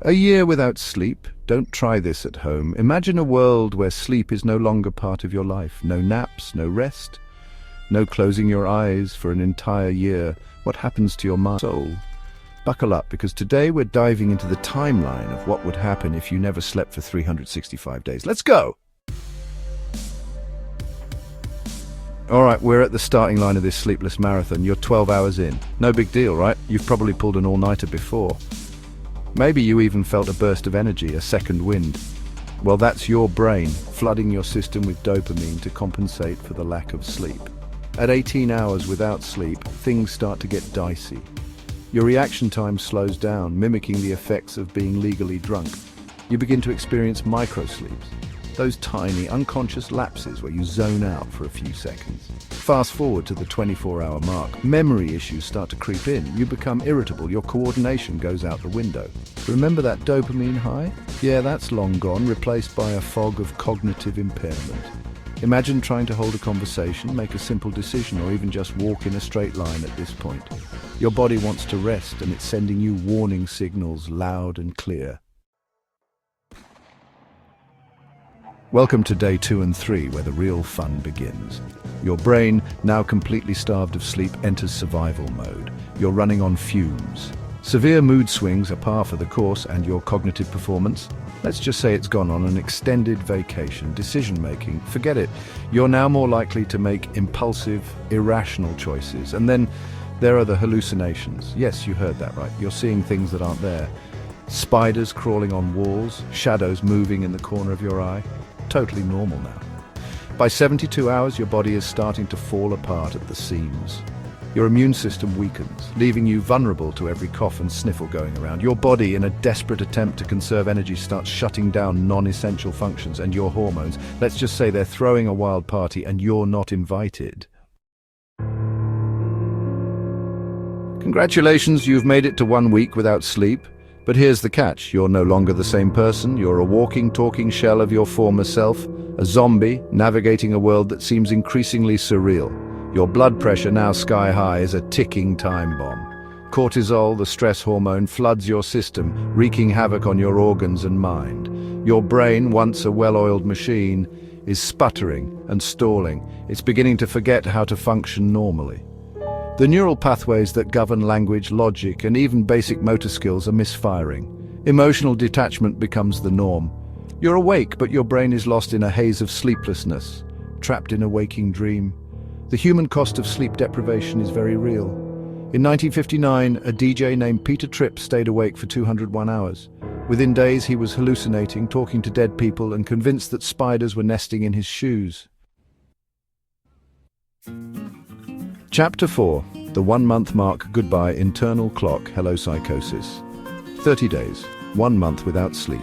A year without sleep? Don't try this at home. Imagine a world where sleep is no longer part of your life. No naps, no rest, no closing your eyes for an entire year. What happens to your mind and soul? Buckle up, because today we're diving into the timeline of what would happen if you never slept for 365 days. Let's go! Alright, we're at the starting line of this sleepless marathon. You're 12 hours in. No big deal, right? You've probably pulled an all-nighter before. Maybe you even felt a burst of energy, a second wind. Well, that's your brain flooding your system with dopamine to compensate for the lack of sleep. At 18 hours without sleep, things start to get dicey. Your reaction time slows down, mimicking the effects of being legally drunk. You begin to experience microsleeps, those tiny, unconscious lapses where you zone out for a few seconds. Fast forward to the 24-hour mark. Memory issues start to creep in. You become irritable. Your coordination goes out the window. Remember that dopamine high? Yeah, that's long gone, replaced by a fog of cognitive impairment. Imagine trying to hold a conversation, make a simple decision, or even just walk in a straight line at this point. Your body wants to rest, and it's sending you warning signals loud and clear. Welcome to day 2 and 3, where the real fun begins. Your brain, now completely starved of sleep, enters survival mode. You're running on fumes. Severe mood swings are par for the course, and your cognitive performance? Let's just say it's gone on an extended vacation. Decision-making, forget it. You're now more likely to make impulsive, irrational choices. And then there are the hallucinations. Yes, you heard that right. You're seeing things that aren't there. Spiders crawling on walls, shadows moving in the corner of your eye. Totally normal now. By 72 hours, your body is starting to fall apart at the seams. Your immune system weakens, leaving you vulnerable to every cough and sniffle going around. Your body, in a desperate attempt to conserve energy, starts shutting down non-essential functions, and your hormones, let's just say they're throwing a wild party and you're not invited. Congratulations, you've made it to 1 week without sleep. But here's the catch. You're no longer the same person. You're a walking, talking shell of your former self, a zombie navigating a world that seems increasingly surreal. Your blood pressure, now sky high, is a ticking time bomb. Cortisol, the stress hormone, floods your system, wreaking havoc on your organs and mind. Your brain, once a well-oiled machine, is sputtering and stalling. It's beginning to forget how to function normally. The neural pathways that govern language, logic, and even basic motor skills are misfiring. Emotional detachment becomes the norm. You're awake, but your brain is lost in a haze of sleeplessness, trapped in a waking dream. The human cost of sleep deprivation is very real. In 1959, a DJ named Peter Tripp stayed awake for 201 hours. Within days, he was hallucinating, talking to dead people, and convinced that spiders were nesting in his shoes. Chapter 4. The 1 month mark. Goodbye internal clock. Hello psychosis. 30 days. 1 month without sleep.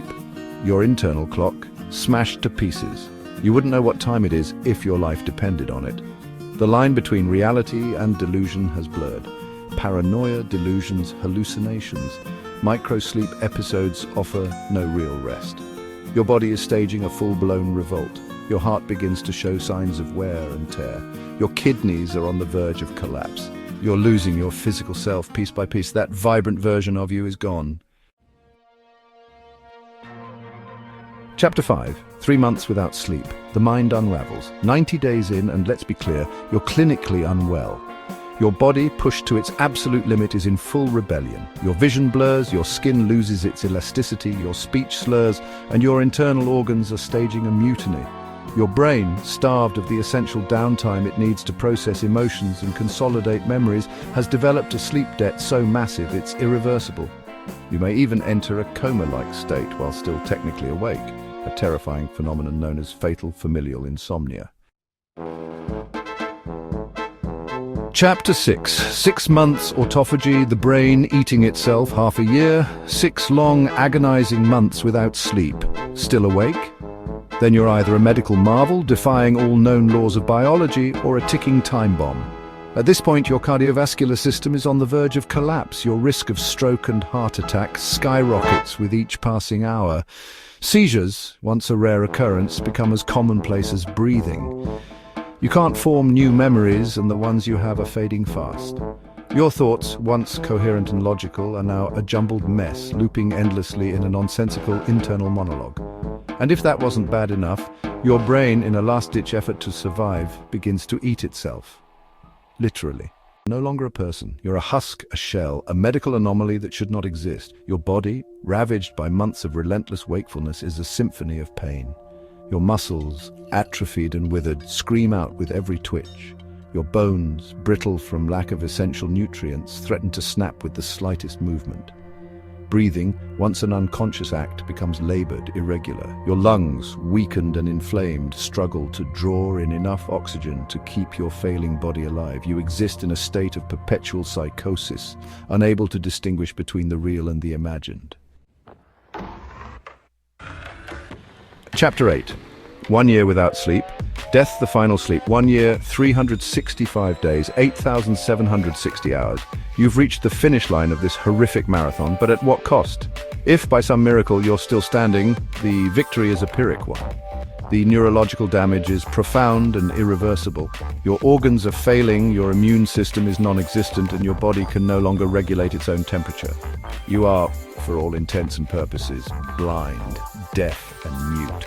Your internal clock smashed to pieces. You wouldn't know what time it is if your life depended on it. The line between reality and delusion has blurred. Paranoia, delusions, hallucinations. Micro-sleep episodes offer no real rest. Your body is staging a full-blown revolt. Your heart begins to show signs of wear and tear. Your kidneys are on the verge of collapse. You're losing your physical self piece by piece. That vibrant version of you is gone. Chapter 5. 3 months without sleep. The mind unravels. 90 days in, and let's be clear, you're clinically unwell. Your body, pushed to its absolute limit, is in full rebellion. Your vision blurs, your skin loses its elasticity, your speech slurs, and your internal organs are staging a mutiny. Your brain, starved of the essential downtime it needs to process emotions and consolidate memories, has developed a sleep debt so massive it's irreversible. You may even enter a coma-like state while still technically awake, a terrifying phenomenon known as fatal familial insomnia. Chapter 6. 6 months autophagy, the brain eating itself. Half a year. 6 long, agonizing months without sleep. Still awake? Then you're either a medical marvel, defying all known laws of biology, or a ticking time bomb. At this point, your cardiovascular system is on the verge of collapse. Your risk of stroke and heart attack skyrockets with each passing hour. Seizures, once a rare occurrence, become as commonplace as breathing. You can't form new memories, and the ones you have are fading fast. Your thoughts, once coherent and logical, are now a jumbled mess, looping endlessly in a nonsensical internal monologue. And if that wasn't bad enough, your brain, in a last-ditch effort to survive, begins to eat itself. Literally. No longer a person. You're a husk, a shell, a medical anomaly that should not exist. Your body, ravaged by months of relentless wakefulness, is a symphony of pain. Your muscles, atrophied and withered, scream out with every twitch. Your bones, brittle from lack of essential nutrients, threaten to snap with the slightest movement. Breathing, once an unconscious act, becomes labored, irregular. Your lungs, weakened and inflamed, struggle to draw in enough oxygen to keep your failing body alive. You exist in a state of perpetual psychosis, unable to distinguish between the real and the imagined. Chapter 8. 1 year without sleep. Death, the final sleep. 1 year, 365 days, 8,760 hours. You've reached the finish line of this horrific marathon, but at what cost? If, by some miracle, you're still standing, the victory is a Pyrrhic one. The neurological damage is profound and irreversible. Your organs are failing, your immune system is non-existent, and your body can no longer regulate its own temperature. You are, for all intents and purposes, blind, deaf, and mute.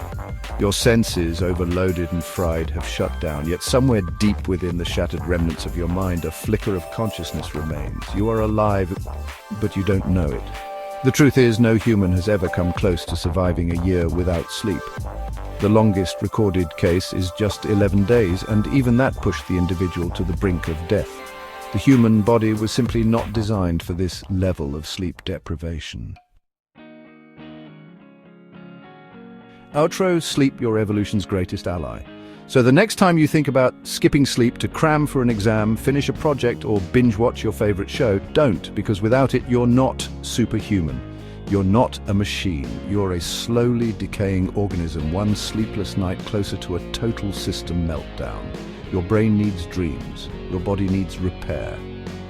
Your senses, overloaded and fried, have shut down, yet somewhere deep within the shattered remnants of your mind, a flicker of consciousness remains. You are alive, but you don't know it. The truth is, no human has ever come close to surviving a year without sleep. The longest recorded case is just 11 days, and even that pushed the individual to the brink of death. The human body was simply not designed for this level of sleep deprivation. Outro: sleep, your evolution's greatest ally. So the next time you think about skipping sleep to cram for an exam, finish a project, or binge watch your favorite show, don't, because without it, you're not superhuman. You're not a machine. You're a slowly decaying organism, one sleepless night closer to a total system meltdown. Your brain needs dreams. Your body needs repair.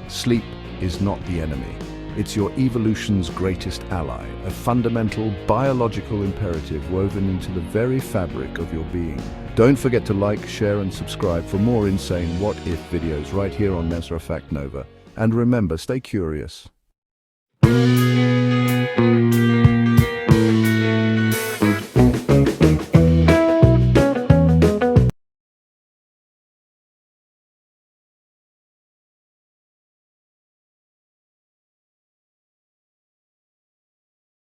Sleep is not the enemy. It's your evolution's greatest ally, a fundamental biological imperative woven into the very fabric of your being. Don't forget to like, share, and subscribe for more insane what-if videos right here on MRFACTNOVA. And remember, stay curious.